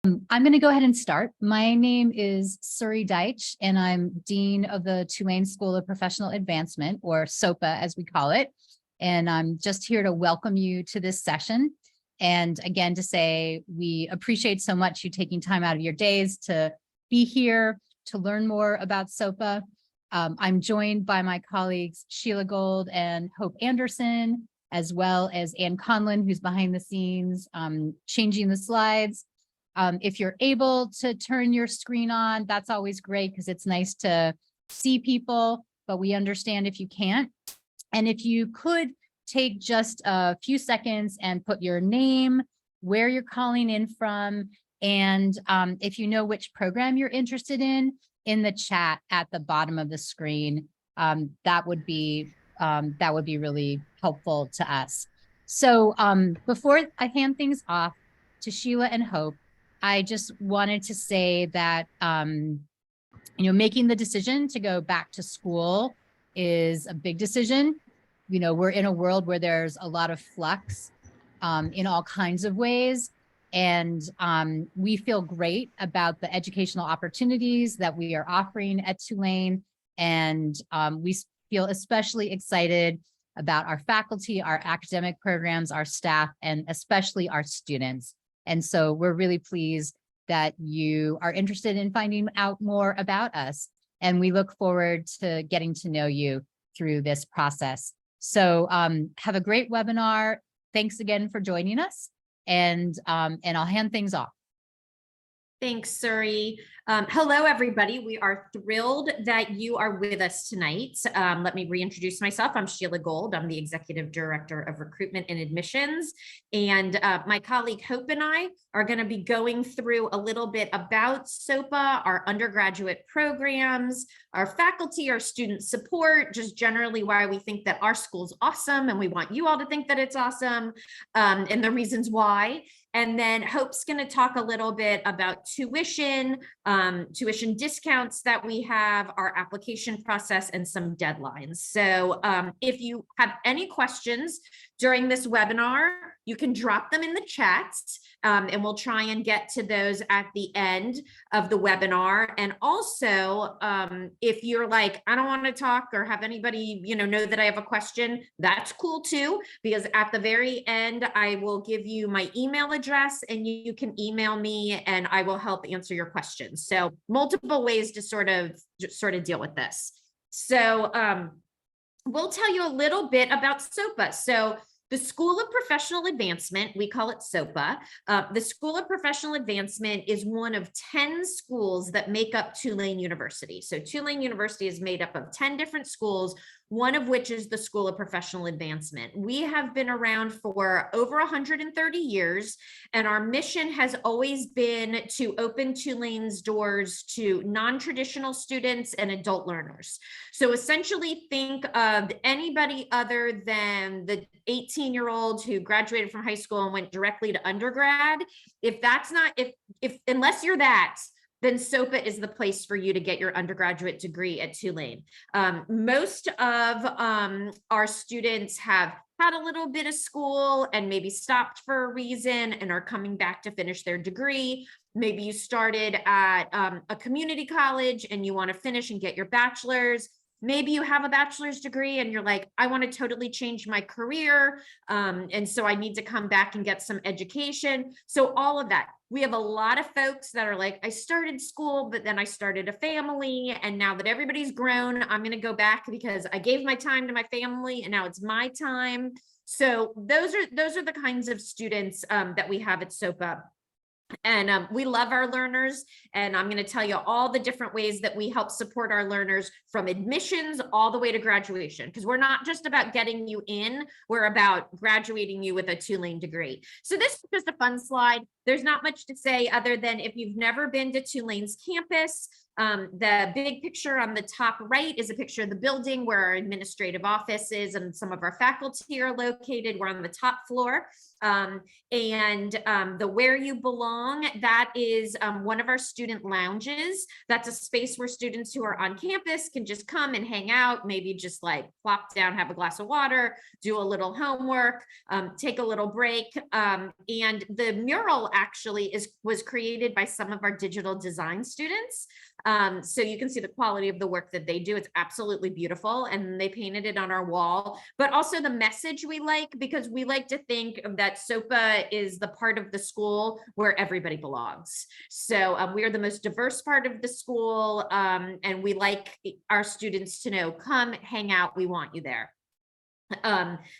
I'm going to go ahead and start. My name is Suri Deitch, and I'm Dean of the Tulane School of Professional Advancement, or SoPA as we call it. And I'm just here to welcome you to this session. And again, to say we appreciate so much you taking time out of your days to be here, to learn more about SoPA. I'm joined by my colleagues, Sheila Gold and Hope Anderson, as well as Ann Conlon, who's behind the scenes, changing the slides. If you're able to turn your screen on, that's always great because it's nice to see people, but we understand if you can't. And if you could take just a few seconds and put your name, where you're calling in from, and if you know which program you're interested in the chat at the bottom of the screen, that would be really helpful to us. So before I hand things off to Sheila and Hope, I just wanted to say that, making the decision to go back to school is a big decision. We're in a world where there's a lot of flux in all kinds of ways. And we feel great about the educational opportunities that we are offering at Tulane. And we feel especially excited about our faculty, our academic programs, our staff, and especially our students. And so we're really pleased that you are interested in finding out more about us. And we look forward to getting to know you through this process. So have a great webinar. Thanks again for joining us. And I'll hand things off. Thanks, Suri. Hello, everybody. We are thrilled that you are with us tonight. Let me reintroduce myself. I'm Sheila Gold. I'm the Executive Director of Recruitment and Admissions. And my colleague Hope and I are going to be going through a little bit about SoPA, our undergraduate programs, our faculty, our student support, just generally why we think that our school's awesome and we want you all to think that it's awesome, and the reasons why. And then Hope's going to talk a little bit about tuition discounts that we have, our application process, and some deadlines. So if you have any questions during this webinar, you can drop them in the chat, and we'll try and get to those at the end of the webinar. And also, if you're like, I don't want to talk or have anybody, know that I have a question, that's cool too, because at the very end, I will give you my email address and you can email me and I will help answer your questions. So multiple ways to sort of deal with this. So we'll tell you a little bit about SoPA. So the School of Professional Advancement, we call it SoPA. The School of Professional Advancement is one of 10 schools that make up Tulane University. So Tulane University is made up of 10 different schools, one of which is the School of Professional Advancement. We have been around for over 130 years, and our mission has always been to open Tulane's doors to non-traditional students and adult learners. So essentially think of anybody other than the 18-year-old who graduated from high school and went directly to undergrad. If that's not, unless you're that, then SoPA is the place for you to get your undergraduate degree at Tulane. Most of our students have had a little bit of school and maybe stopped for a reason and are coming back to finish their degree. Maybe you started at a community college and you want to finish and get your bachelor's. Maybe you have a bachelor's degree and you're like, I want to totally change my career. And so I need to come back and get some education. So all of that. We have a lot of folks that are like, I started school, but then I started a family. And now that everybody's grown, I'm going to go back because I gave my time to my family and now it's my time. So those are the kinds of students that we have at SoPA. And we love our learners, and I'm going to tell you all the different ways that we help support our learners from admissions all the way to graduation, because we're not just about getting you in, we're about graduating you with a Tulane degree. So this is just a fun slide. There's not much to say other than if you've never been to Tulane's campus, The big picture on the top right is a picture of the building where our administrative office is and some of our faculty are located. We're on the top floor. The Where You Belong, that is one of our student lounges. That's a space where students who are on campus can just come and hang out, maybe just like plop down, have a glass of water, do a little homework, take a little break. And the mural actually was created by some of our digital design students. So you can see the quality of the work that they do. It's absolutely beautiful. And they painted it on our wall, but also the message we like, because we like to think that SoPA is the part of the school where everybody belongs. So we are the most diverse part of the school. And we like our students to know, come hang out. We want you there.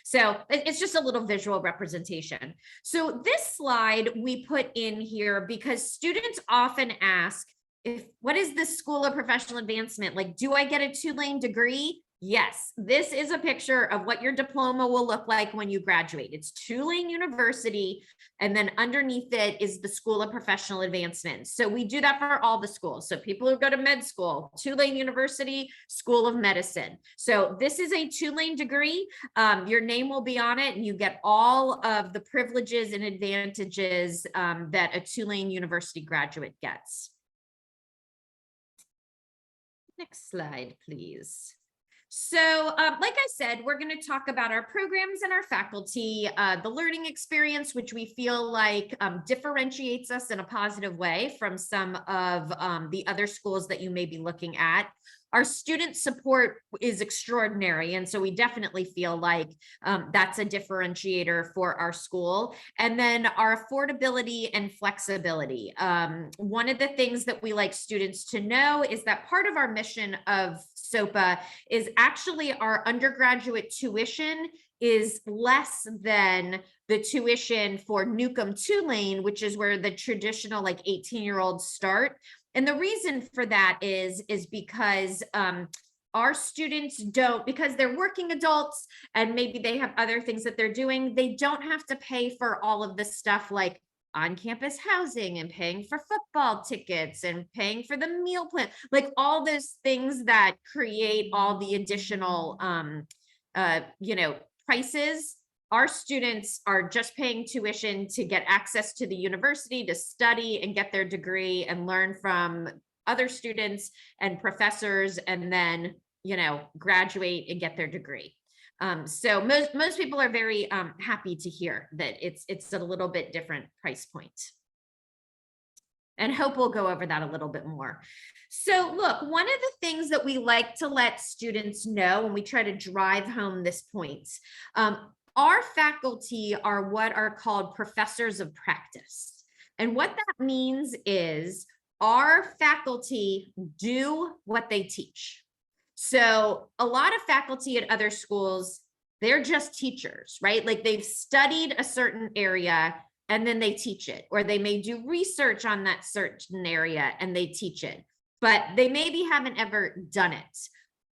So it's just a little visual representation. So this slide we put in here because students often ask, what is the School of Professional Advancement? Like, do I get a Tulane degree? Yes, this is a picture of what your diploma will look like when you graduate. It's Tulane University, and then underneath it is the School of Professional Advancement. So we do that for all the schools. So people who go to med school, Tulane University, School of Medicine. So this is a Tulane degree. Your name will be on it, and you get all of the privileges and advantages that a Tulane University graduate gets. Next slide, please. So like I said, we're going to talk about our programs and our faculty, the learning experience, which we feel like differentiates us in a positive way from some of the other schools that you may be looking at. Our student support is extraordinary. And so we definitely feel like that's a differentiator for our school. And then our affordability and flexibility. One of the things that we like students to know is that part of our mission of SoPA is actually our undergraduate tuition is less than the tuition for Newcomb Tulane, which is where the traditional like 18-year-olds start. And the reason for that is because our students don't, because they're working adults and maybe they have other things that they're doing, they don't have to pay for all of this stuff like on-campus housing and paying for football tickets and paying for the meal plan, like all those things that create all the additional, prices. Our students are just paying tuition to get access to the university, to study and get their degree and learn from other students and professors, and then, graduate and get their degree. So most people are very happy to hear that it's at a little bit different price point. And hope we'll go over that a little bit more. So look, one of the things that we like to let students know when we try to drive home this point, our faculty are what are called professors of practice. And what that means is our faculty do what they teach. So a lot of faculty at other schools, they're just teachers, right? Like they've studied a certain area and then they teach it, or they may do research on that certain area and they teach it, but they maybe haven't ever done it.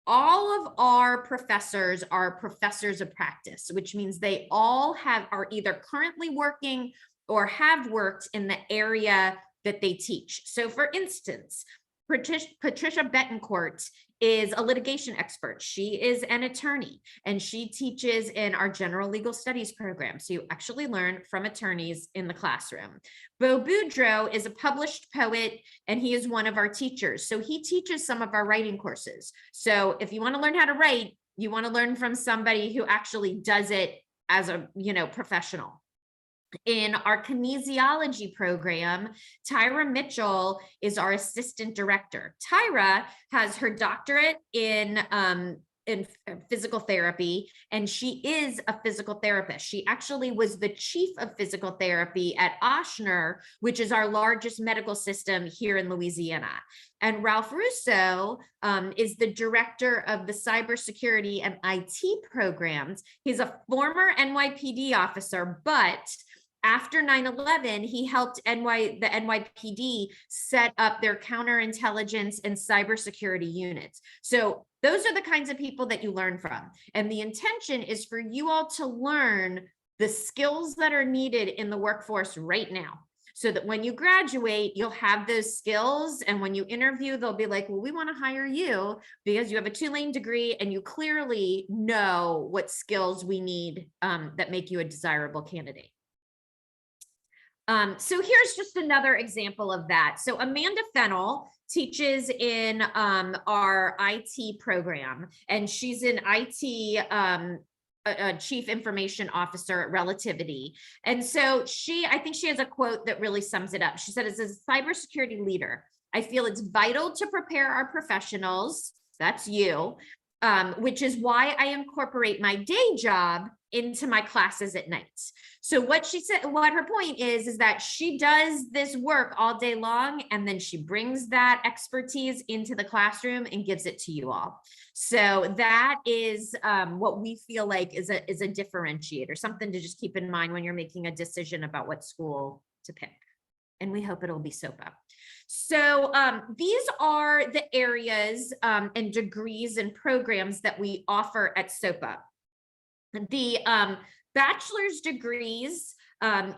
All of our professors are professors of practice, which means they all are either currently working or have worked in the area that they teach. So for instance, Patricia Betancourt is a litigation expert. She is an attorney and she teaches in our general legal studies program. So you actually learn from attorneys in the classroom. Bo Boudreau is a published poet and he is one of our teachers. So he teaches some of our writing courses. So if you want to learn how to write, you want to learn from somebody who actually does it as a professional. In our kinesiology program, Tyra Mitchell is our assistant director. Tyra has her doctorate in physical therapy, and she is a physical therapist. She actually was the chief of physical therapy at Ochsner, which is our largest medical system here in Louisiana. And Ralph Russo is the director of the cybersecurity and IT programs. He's a former NYPD officer, but after 9/11, he helped the NYPD set up their counterintelligence and cybersecurity units. So those are the kinds of people that you learn from. And the intention is for you all to learn the skills that are needed in the workforce right now. so that when you graduate, you'll have those skills. And when you interview, they'll be like, well, we want to hire you because you have a Tulane degree and you clearly know what skills we need that make you a desirable candidate. So here's just another example of that. So Amanda Fennell teaches in our IT program, and she's an IT a chief information officer at Relativity. And so I think she has a quote that really sums it up. She said, as a cybersecurity leader, I feel it's vital to prepare our professionals, that's you, which is why I incorporate my day job into my classes at night. So what she said, what her point is that she does this work all day long, and then she brings that expertise into the classroom and gives it to you all. So that is what we feel like is a differentiator, something to just keep in mind when you're making a decision about what school to pick. And we hope it'll be SoPA. So these are the areas and degrees and programs that we offer at SoPA. The bachelor's degrees,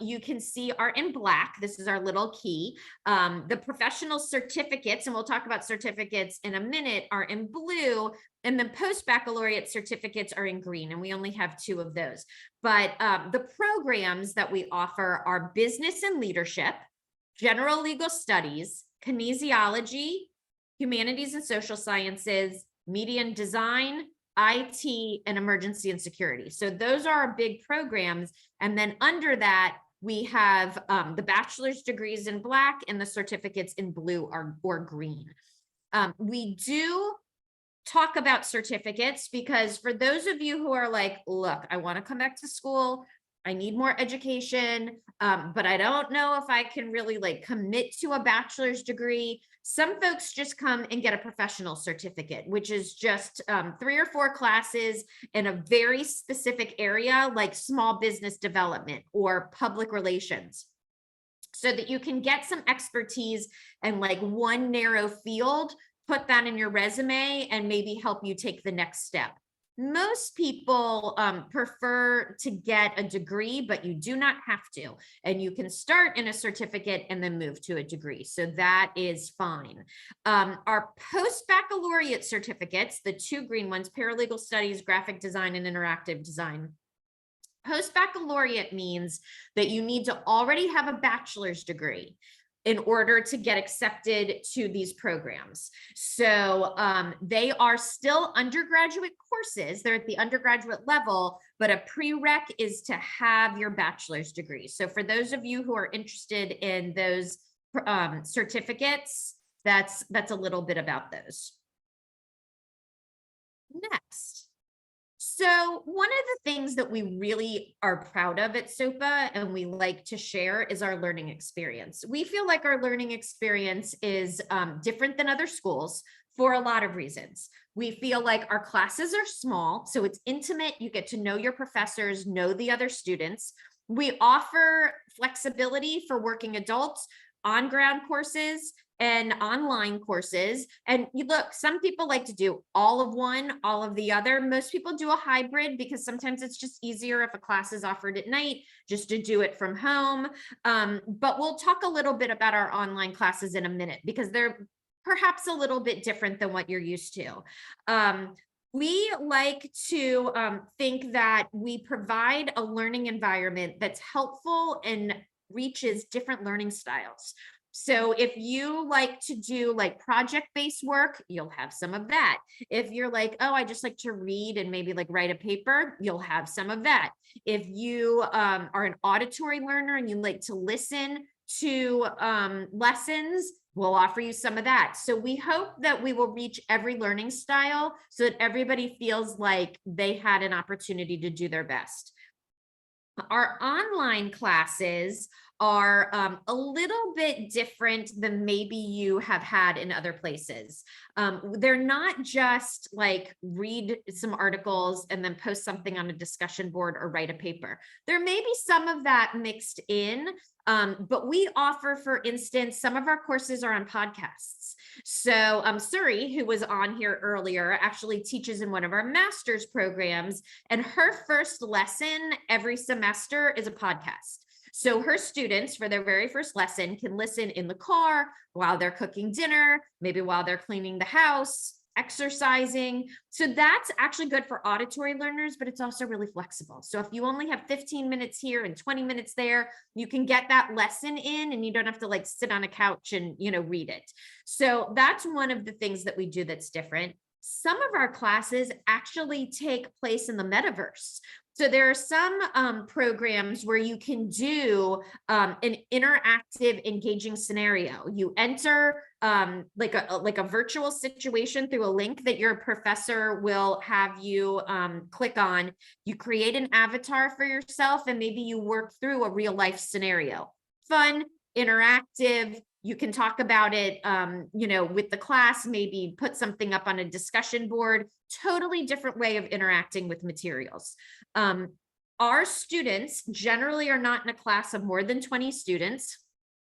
you can see, are in black. This is our little key. The professional certificates, and we'll talk about certificates in a minute, are in blue, and the post-baccalaureate certificates are in green, and we only have 2 of those. But the programs that we offer are business and leadership, general legal studies, kinesiology, humanities and social sciences, media and design, IT, and emergency and security. So those are our big programs. And then under that, we have the bachelor's degrees in black and the certificates in blue or green. We do talk about certificates because for those of you who are like, look, I want to come back to school, I need more education, but I don't know if I can really like commit to a bachelor's degree. Some folks just come and get a professional certificate, which is just 3 or 4 classes in a very specific area like small business development or public relations, so that you can get some expertise in like one narrow field, put that in your resume, and maybe help you take the next step. Most people prefer to get a degree, but you do not have to. And you can start in a certificate and then move to a degree. So that is fine. Our post-baccalaureate certificates, the 2 green ones, paralegal studies, graphic design, and interactive design. Post-baccalaureate means that you need to already have a bachelor's degree in order to get accepted to these programs. So they are still undergraduate courses. They're at the undergraduate level, but a prereq is to have your bachelor's degree. So for those of you who are interested in those certificates, that's a little bit about those. Next. So one of the things that we really are proud of at SoPA and we like to share is our learning experience. We feel like our learning experience is different than other schools for a lot of reasons. We feel like our classes are small, so it's intimate. You get to know your professors, know the other students. We offer flexibility for working adults, on-ground courses, and online courses. And you look, some people like to do all of one, all of the other. Most people do a hybrid because sometimes it's just easier if a class is offered at night just to do it from home. But we'll talk a little bit about our online classes in a minute because they're perhaps a little bit different than what you're used to. We like to think that we provide a learning environment that's helpful and reaches different learning styles. So if you like to do like project-based work, you'll have some of that. If you're like, oh, I just like to read and maybe like write a paper, you'll have some of that. If you are an auditory learner and you like to listen to lessons, we'll offer you some of that. So we hope that we will reach every learning style so that everybody feels like they had an opportunity to do their best. Our online classes are a little bit different than maybe you have had in other places. They're not just like read some articles and then post something on a discussion board or write a paper. There may be some of that mixed in, but we offer, for instance, some of our courses are on podcasts. So Suri, who was on here earlier, actually teaches in one of our master's programs, and her first lesson every semester is a podcast. So her students, for their very first lesson, can listen in the car, while they're cooking dinner, maybe while they're cleaning the house, exercising. So that's actually good for auditory learners, but it's also really flexible. So if you only have 15 minutes here and 20 minutes there, you can get that lesson in and you don't have to like sit on a couch and, read it. So that's one of the things that we do that's different. Some of our classes actually take place in the metaverse. So there are some programs where you can do an interactive, engaging scenario. You enter like a virtual situation through a link that your professor will have you click on. You create an avatar for yourself, and maybe you work through a real life scenario. Fun, interactive. You can talk about it, with the class, maybe put something up on a discussion board. Totally different way of interacting with materials. Our students generally are not in a class of more than 20 students.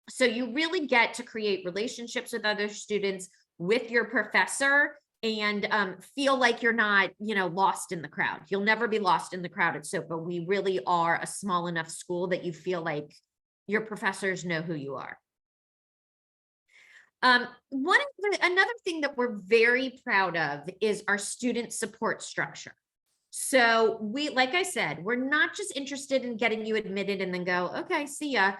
So you really get to create relationships with other students, with your professor, and feel like you're not, lost in the crowd. You'll never be lost in the crowd at SoPA. We really are a small enough school that you feel like your professors know who you are. Another thing that we're very proud of is our student support structure. So like I said, we're not just interested in getting you admitted and then go, okay, see ya.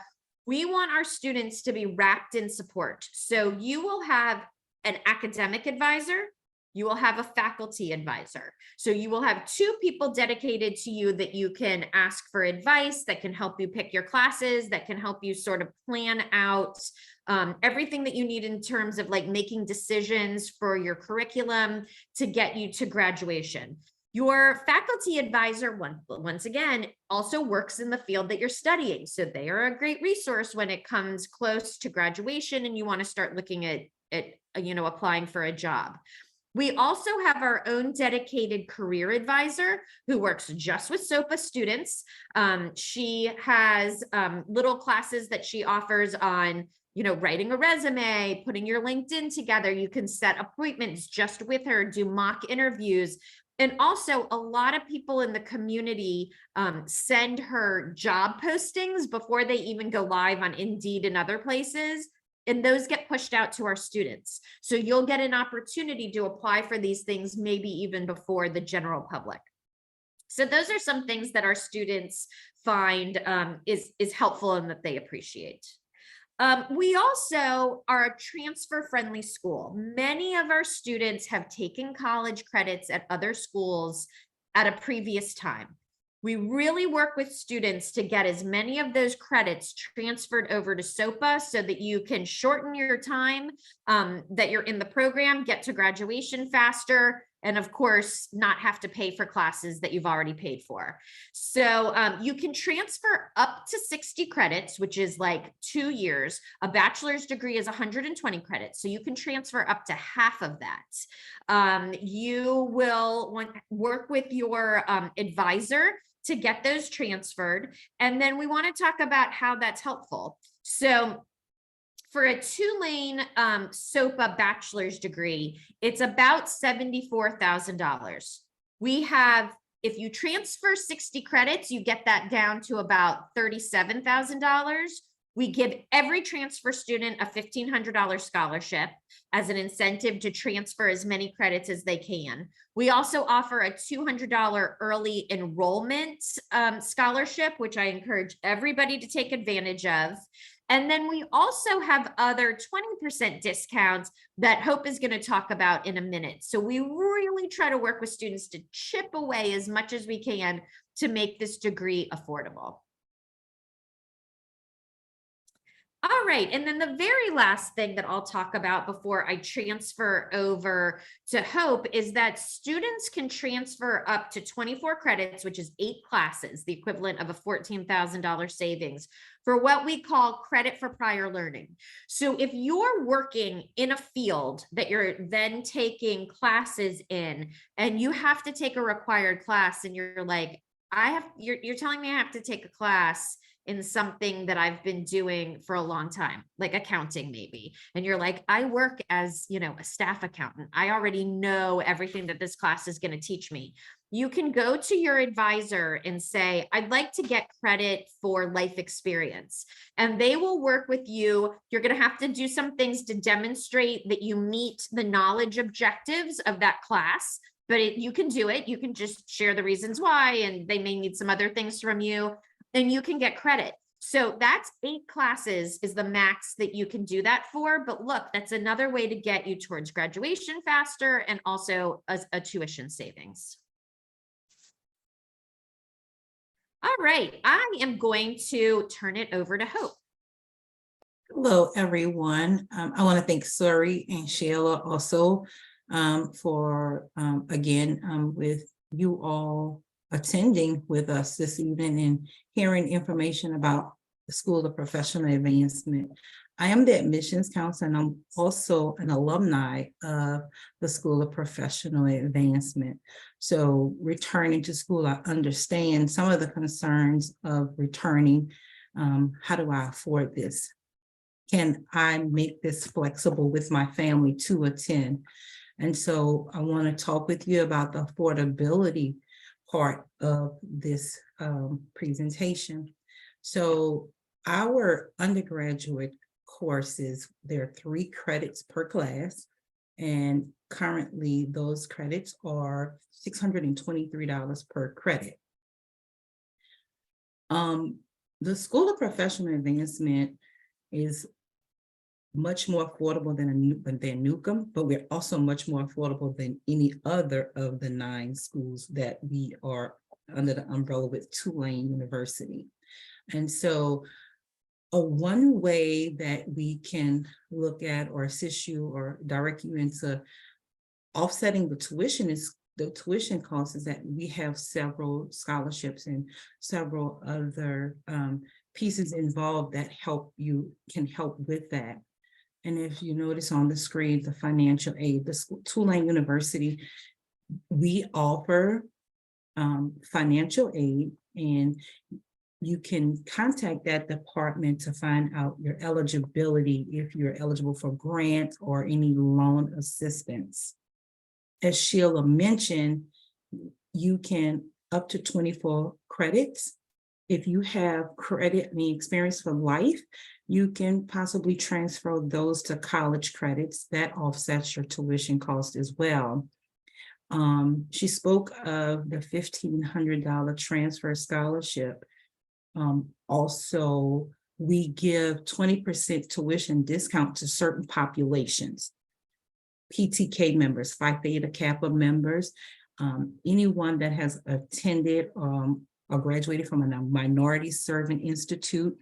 We want our students to be wrapped in support. So you will have an academic advisor, you will have a faculty advisor. So you will have two people dedicated to you that you can ask for advice, that can help you pick your classes, that can help you sort of plan out everything that you need in terms of like making decisions for your curriculum to get you to graduation. Your faculty advisor, once again, also works in the field that you're studying. So they are a great resource when it comes close to graduation and you want to start looking at applying for a job. We also have our own dedicated career advisor who works just with SoPA students. She has little classes that she offers on writing a resume, putting your LinkedIn together. You can set appointments just with her, do mock interviews. And also a lot of people in the community send her job postings before they even go live on Indeed and other places. And those get pushed out to our students. So you'll get an opportunity to apply for these things, maybe even before the general public. So those are some things that our students find is helpful and that they appreciate. We also are a transfer-friendly school. Many of our students have taken college credits at other schools at a previous time. We really work with students to get as many of those credits transferred over to SoPA so that you can shorten your time that you're in the program, get to graduation faster, and of course, not have to pay for classes that you've already paid for. So you can transfer up to 60 credits, which is like 2 years. A bachelor's degree is 120 credits. So you can transfer up to half of that. You will work with your advisor to get those transferred. And then we want to talk about how that's helpful. So for a Tulane SoPA bachelor's degree, it's about $74,000. We have, if you transfer 60 credits, you get that down to about $37,000. We give every transfer student a $1,500 scholarship as an incentive to transfer as many credits as they can. We also offer a $200 early enrollment scholarship, which I encourage everybody to take advantage of. And then we also have other 20% discounts that Hope is going to talk about in a minute. So we really try to work with students to chip away as much as we can to make this degree affordable. All right, and then the very last thing that I'll talk about before I transfer over to Hope is that students can transfer up to 24 credits, which is 8 classes, the equivalent of a $14,000 savings for what we call credit for prior learning. So if you're working in a field that you're then taking classes in and you have to take a required class and you're like, you're telling me I have to take a class in something that I've been doing for a long time, like accounting maybe. And you're like, I work as, a staff accountant. I already know everything that this class is going to teach me. you can go to your advisor and say, I'd like to get credit for life experience. And they will work with you. You're going to have to do some things to demonstrate that you meet the knowledge objectives of that class, but you can do it. You can just share the reasons why, and they may need some other things from you, and you can get credit. So that's 8 classes is the max that you can do that for. But look, that's another way to get you towards graduation faster and also a tuition savings. All right, I am going to turn it over to Hope. Hello, everyone. I want to thank Suri and Sheila also for, again, with you all attending with us this evening and hearing information about the School of Professional Advancement. I am the admissions counselor, and I'm also an alumni of the School of Professional Advancement. So returning to school, I understand some of the concerns of returning. How do I afford this? Can I make this flexible with my family to attend? And so I want to talk with you about the affordability part of this presentation. So our undergraduate courses, there are 3 credits per class, and currently those credits are $623 per credit. The School of Professional Advancement is much more affordable than Newcomb, but we're also much more affordable than any other of the 9 schools that we are under the umbrella with Tulane University. And so one way that we can look at or assist you or direct you into offsetting the tuition costs is that we have several scholarships and several other pieces involved that can help with that. And if you notice on the screen, the financial aid, Tulane University, we offer financial aid, and you can contact that department to find out your eligibility, if you're eligible for grant or any loan assistance. As Sheila mentioned, you can up to 24 credits. If you have credit and experience for life, you can possibly transfer those to college credits. That offsets your tuition cost as well. She spoke of the $1,500 transfer scholarship. Also, we give 20% tuition discount to certain populations. PTK members, Phi Theta Kappa members, anyone that has attended or graduated from a minority serving institute,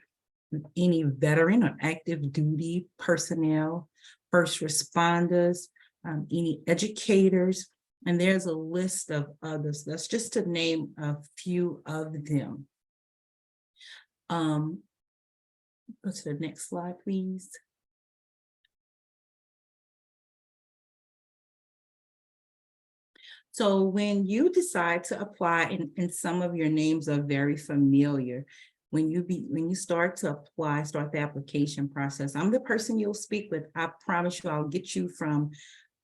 any veteran or active duty personnel, first responders, any educators, and there's a list of others. That's just to name a few of them. Go to the next slide, please. So when you decide to apply, and some of your names are very familiar, when you start to apply, start the application process, I'm the person you'll speak with. I promise you I'll get you from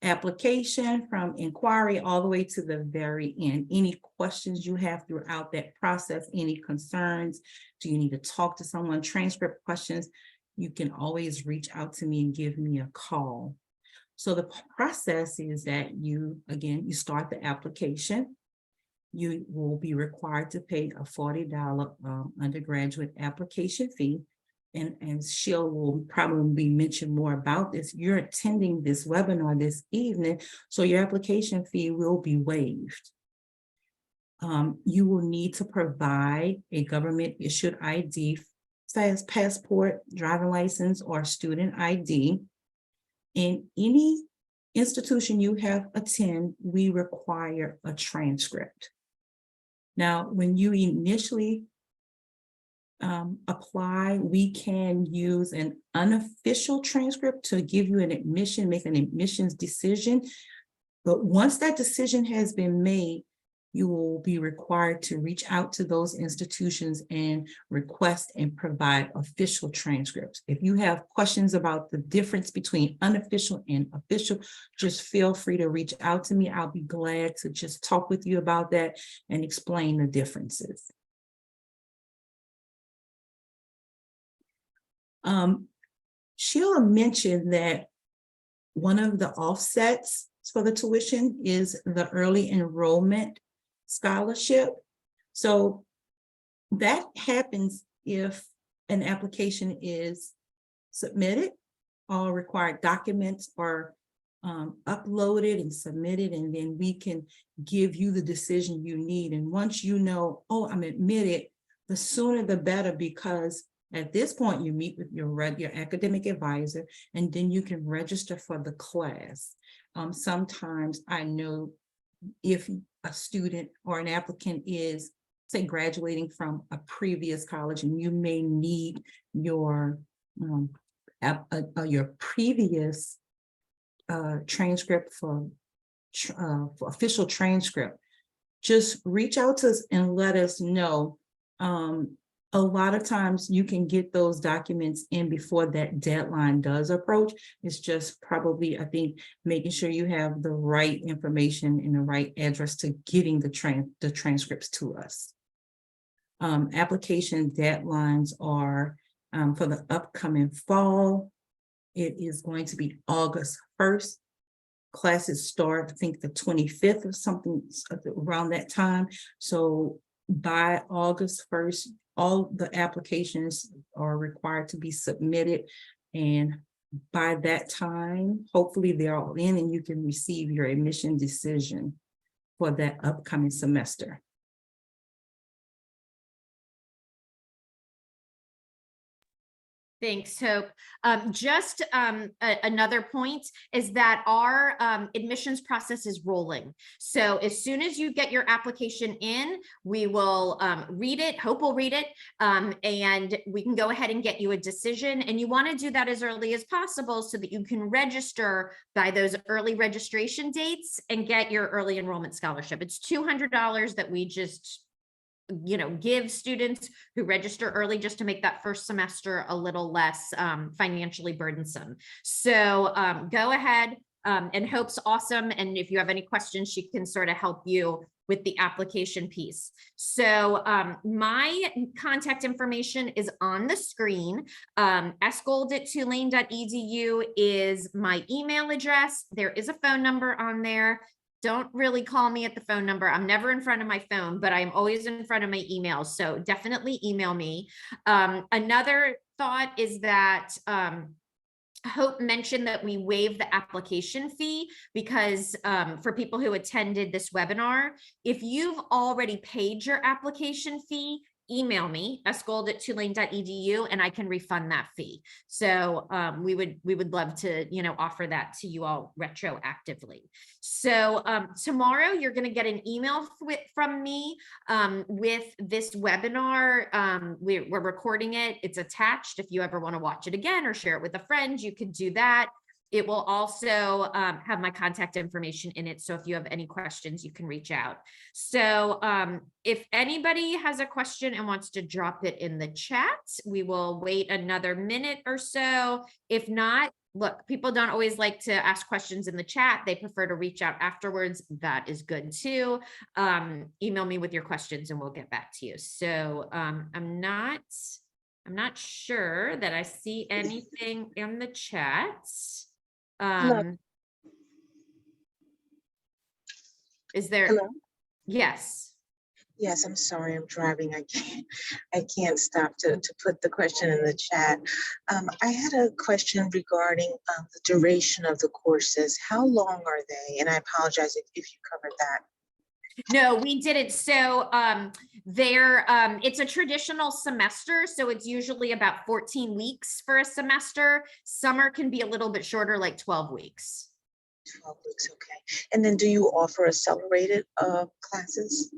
application, from inquiry, all the way to the very end. Any questions you have throughout that process, any concerns, do you need to talk to someone, transcript questions, you can always reach out to me and give me a call. So the process is that you start the application. You will be required to pay a $40 undergraduate application fee. And Sheila will probably mention more about this. You're attending this webinar this evening, so your application fee will be waived. You will need to provide a government issued ID, such as passport, driving license, or student ID. In any institution you have attended, we require a transcript. Now, when you initially apply, we can use an unofficial transcript to give you an admission, make an admissions decision. But once that decision has been made, you will be required to reach out to those institutions and request and provide official transcripts. If you have questions about the difference between unofficial and official, just feel free to reach out to me. I'll be glad to just talk with you about that and explain the differences. Sheila mentioned that one of the offsets for the tuition is the early enrollment scholarship. So that happens if an application is submitted, all required documents are uploaded and submitted, and then we can give you the decision you need. And once you know, oh, I'm admitted, the sooner the better, because at this point you meet with your academic advisor, and then you can register for the class. Sometimes I know if a student or an applicant is, say, graduating from a previous college, and you may need your previous transcript for official transcript, just reach out to us and let us know. A lot of times you can get those documents in before that deadline does approach. It's just probably, I think, making sure you have the right information and the right address to getting the transcripts to us. Application deadlines are for the upcoming fall. It is going to be August 1st. Classes start, I think, the 25th or something around that time. So by August 1st, all the applications are required to be submitted. And by that time, hopefully they're all in and you can receive your admission decision for that upcoming semester. Thanks, Hope. Another point is that our admissions process is rolling. So as soon as you get your application in, we will read it, Hope will read it, and we can go ahead and get you a decision. And you want to do that as early as possible so that you can register by those early registration dates and get your early enrollment scholarship. It's $200 that we just give students who register early just to make that first semester a little less financially burdensome. So go ahead, and Hope's awesome. And if you have any questions, she can sort of help you with the application piece. So my contact information is on the screen. sgold@tulane.edu is my email address. There is a phone number on there. Don't really call me at the phone number. I'm never in front of my phone, but I'm always in front of my emails. So definitely email me. Another thought is that Hope mentioned that we waive the application fee because for people who attended this webinar, if you've already paid your application fee, email me, sgold@tulane.edu, and I can refund that fee. So we would love to, offer that to you all retroactively. So tomorrow you're going to get an email from me with this webinar. We're recording it. It's attached. If you ever want to watch it again or share it with a friend, you could do that. It will also have my contact information in it. So if you have any questions, you can reach out. So if anybody has a question and wants to drop it in the chat, we will wait another minute or so. If not, look, people don't always like to ask questions in the chat. They prefer to reach out afterwards. That is good too. Email me with your questions and we'll get back to you. So I'm not sure that I see anything in the chat. Is there? Hello? Yes. Yes, I'm sorry, I'm driving. I can't stop to put the question in the chat. I had a question regarding the duration of the courses. How long are they? And I apologize if you covered that. No, we didn't. So it's a traditional semester. So it's usually about 14 weeks for a semester. Summer can be a little bit shorter, like 12 weeks. 12 weeks, okay. And then do you offer accelerated classes?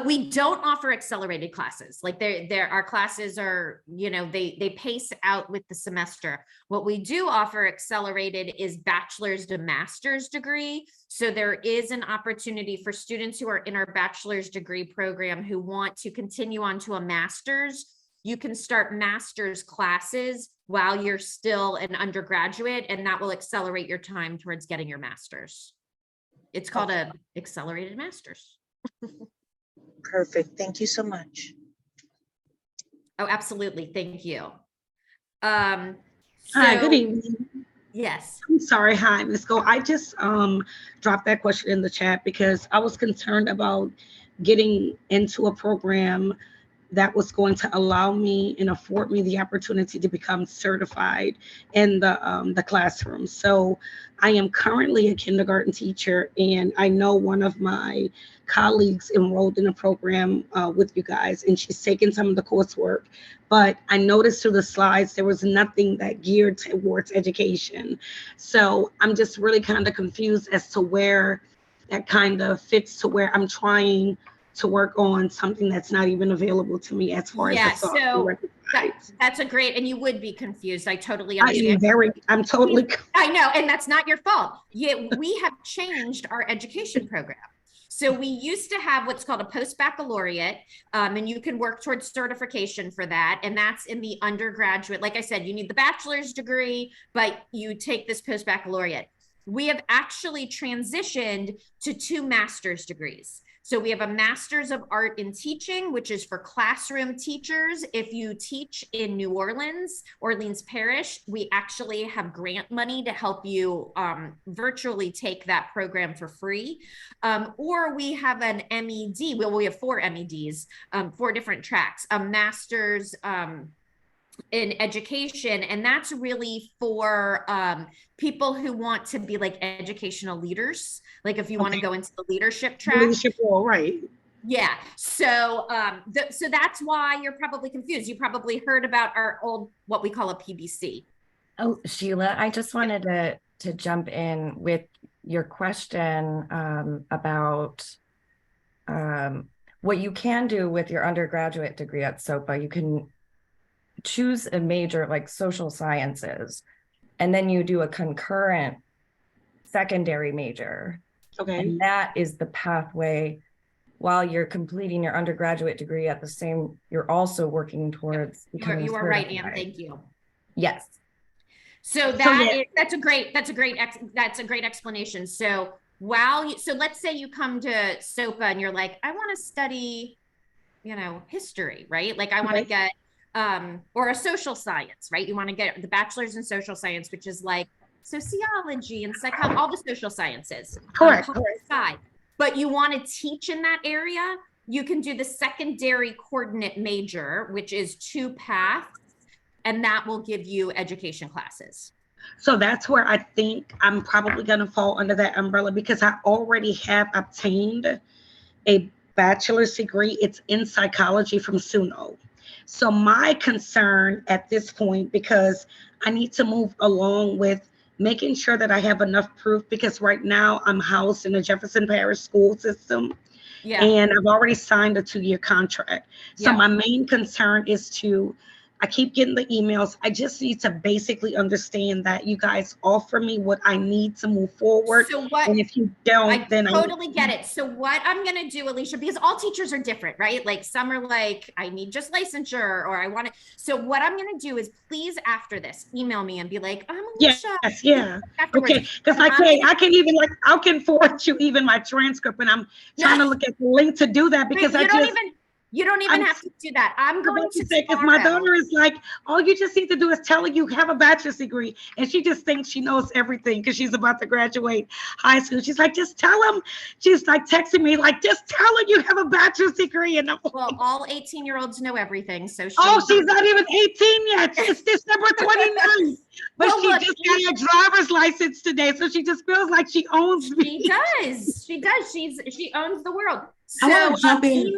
We don't offer accelerated classes. Like our classes are, they pace out with the semester. What we do offer accelerated is bachelor's to master's degree. So there is an opportunity for students who are in our bachelor's degree program who want to continue on to a master's. You can start master's classes while you're still an undergraduate, and that will accelerate your time towards getting your master's. It's called a accelerated master's. Perfect. Thank you so much. Oh, absolutely. Thank you. Hi, good evening. Yes. I'm sorry. Hi, Ms. Go. I just dropped that question in the chat because I was concerned about getting into a program that was going to allow me and afford me the opportunity to become certified in the classroom. So I am currently a kindergarten teacher, and I know one of my colleagues enrolled in a program with you guys, and she's taken some of the coursework. But I noticed through the slides, there was nothing that geared towards education. So I'm just really kind of confused as to where that kind of fits to where I'm trying to work on something that's not even available to me as far as the software. That's a great, and you would be confused. I totally understand. I'm totally. I know, and that's not your fault. Yet we have changed our education program. So we used to have what's called a post-baccalaureate, and you can work towards certification for that. And that's in the undergraduate. Like I said, you need the bachelor's degree, but you take this post-baccalaureate. We have actually transitioned to 2 master's degrees. So we have a Master's of Art in Teaching, which is for classroom teachers. If you teach in New Orleans Parish, we actually have grant money to help you virtually take that program for free. Or we have an MED. Well, we have 4 MEDs, 4 different tracks, a Master's in education, and that's really for people who want to be like educational leaders, like if you want to go into the leadership track. Leadership role, right? Yeah. So so that's why you're probably confused. You probably heard about our old, what we call a PBC. Oh, Sheila, I just wanted to jump in with your question about what you can do with your undergraduate degree at SoPA. You can choose a major like social sciences, and then you do a concurrent secondary major. Okay. And that is the pathway while you're completing your undergraduate degree at the same, you're also working towards becoming you are right, certified. Anne. Thank you. Yes. So that's a great explanation. So so let's say you come to SoPA and you're like, I want to study, history, right? Like I want to get or a social science, right? You want to get the bachelor's in social science, which is like sociology and psychology, all the social sciences. Correct. But you want to teach in that area, you can do the secondary coordinate major, which is 2 paths, and that will give you education classes. So that's where I think I'm probably going to fall under that umbrella, because I already have obtained a bachelor's degree. It's in psychology from SUNO. So my concern at this point, because I need to move along with making sure that I have enough proof, because right now I'm housed in the Jefferson Parish school system. Yeah. And I've already signed a 2-year contract. So my main concern is I keep getting the emails. I just need to basically understand that you guys offer me what I need to move forward. So what, and if you don't, I then totally get it. So what I'm going to do, Alicia, because all teachers are different, right? Like some are like, I need just licensure, or I want to. So what I'm going to do is, please, after this, email me and be like, I'm Alicia. Yes, yeah. Okay, because I can forward you even my transcript, and I'm trying to look at the link to do that, because you don't even have to do that. I'm going to say, because my daughter is like, all you just need to do is tell her you have a bachelor's degree. And she just thinks she knows everything because she's about to graduate high school. She's like, just tell them. She's like texting me, like, just tell her you have a bachelor's degree. And well, all 18-year-olds know everything. So she's not even 18 yet. It's December 29th. But she just got her driver's license today. So she just feels like she owns me. She does. She owns the world. So I want to jump in.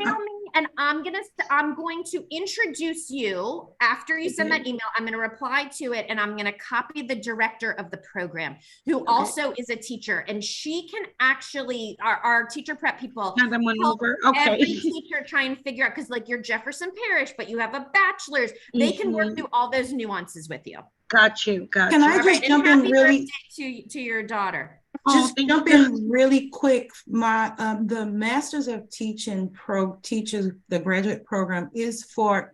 and I'm going to introduce you after you send that email. I'm going to reply to it, and I'm going to copy the director of the program, who also is a teacher, and she can actually, our teacher prep people, Hand them one help over. Okay. every teacher try and figure out, because like you're Jefferson Parish, but you have a bachelor's. They can work through all those nuances with you. Got you. Got Can you. I All just right, jump and in happy really? birthday to your daughter. Just thank jump you. in really quick. My the Masters of Teaching teachers, the graduate program is for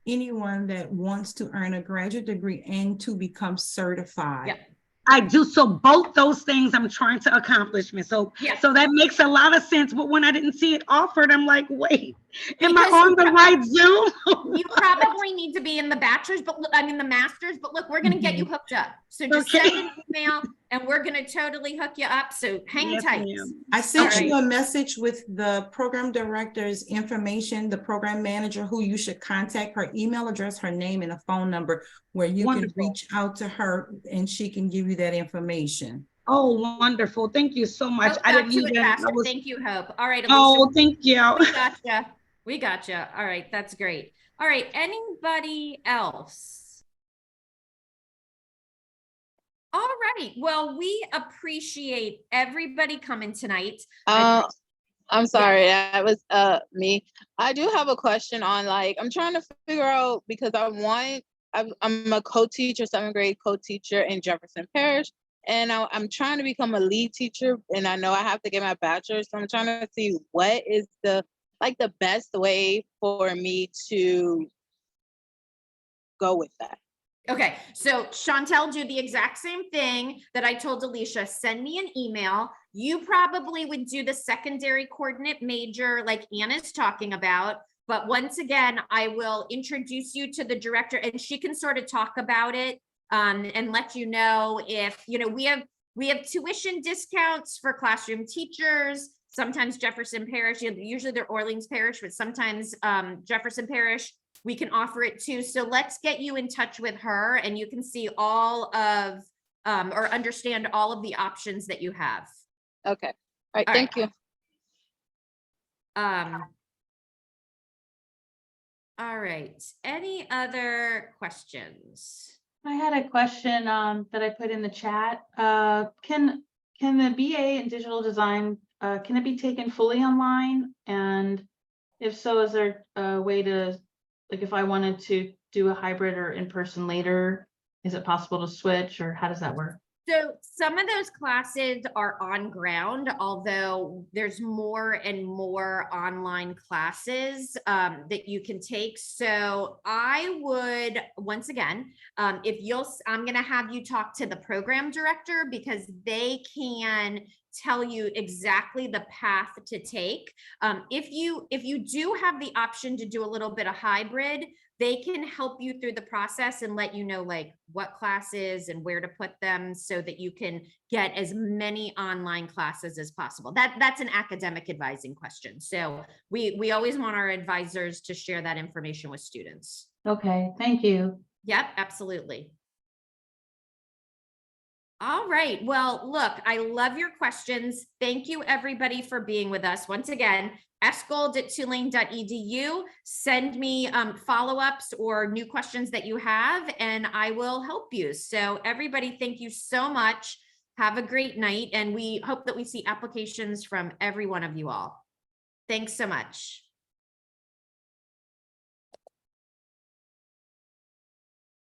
anyone that wants to earn a graduate degree and to become certified. Yep. I do. So both those things I'm trying to accomplish. So that makes a lot of sense. But when I didn't see it offered, I'm like, wait, am I on the right Zoom? You probably need to be in the bachelor's, but the master's, but look, we're going to get you hooked up. So just send an email and we're going to totally hook you up. So hang tight. I sent you a message with the program director's information, the program manager who you should contact, her email address, her name, and a phone number where you can reach out to her and she can give you that information. Oh, wonderful. Thank you so much. I didn't even. Thank you, Hope. All right, Alicia. Oh, thank you. We gotcha. All right, that's great. All right, anybody else? All right, well, we appreciate everybody coming tonight. I'm sorry, that was me. I do have a question on, like, I'm trying to figure out, because I'm a co-teacher, 7th grade co-teacher in Jefferson Parish, and I'm trying to become a lead teacher, and I know I have to get my bachelor's, so I'm trying to see what is the best way for me to go with that. Okay, so Chantel, do the exact same thing that I told Alicia. Send me an email. You probably would do the secondary coordinate major like Anna's talking about. But once again, I will introduce you to the director and she can sort of talk about it and let you know if, we have tuition discounts for classroom teachers. Sometimes Jefferson Parish, usually they're Orleans Parish, but sometimes Jefferson Parish, we can offer it too. So let's get you in touch with her and you can see all of, or understand all of the options that you have. Okay. All right. Thank you. All right. Any other questions? I had a question that I put in the chat. Can the BA in digital design, can it be taken fully online? And if so, is there a way to, like, if I wanted to do a hybrid or in person later, is it possible to switch, or how does that work? So some of those classes are on ground, although there's more and more online classes that you can take. So I would, once again, I'm going to have you talk to the program director because they can tell you exactly the path to take. If you do have the option to do a little bit of hybrid, they can help you through the process and let you know like what classes and where to put them so that you can get as many online classes as possible. That's an academic advising question. So we always want our advisors to share that information with students. Okay, thank you. Yep, absolutely. All right. Well, look, I love your questions. Thank you everybody for being with us. Once again, sgold@tulane.edu. Send me follow-ups or new questions that you have, and I will help you. So everybody, thank you so much. Have a great night, and we hope that we see applications from every one of you all. Thanks so much.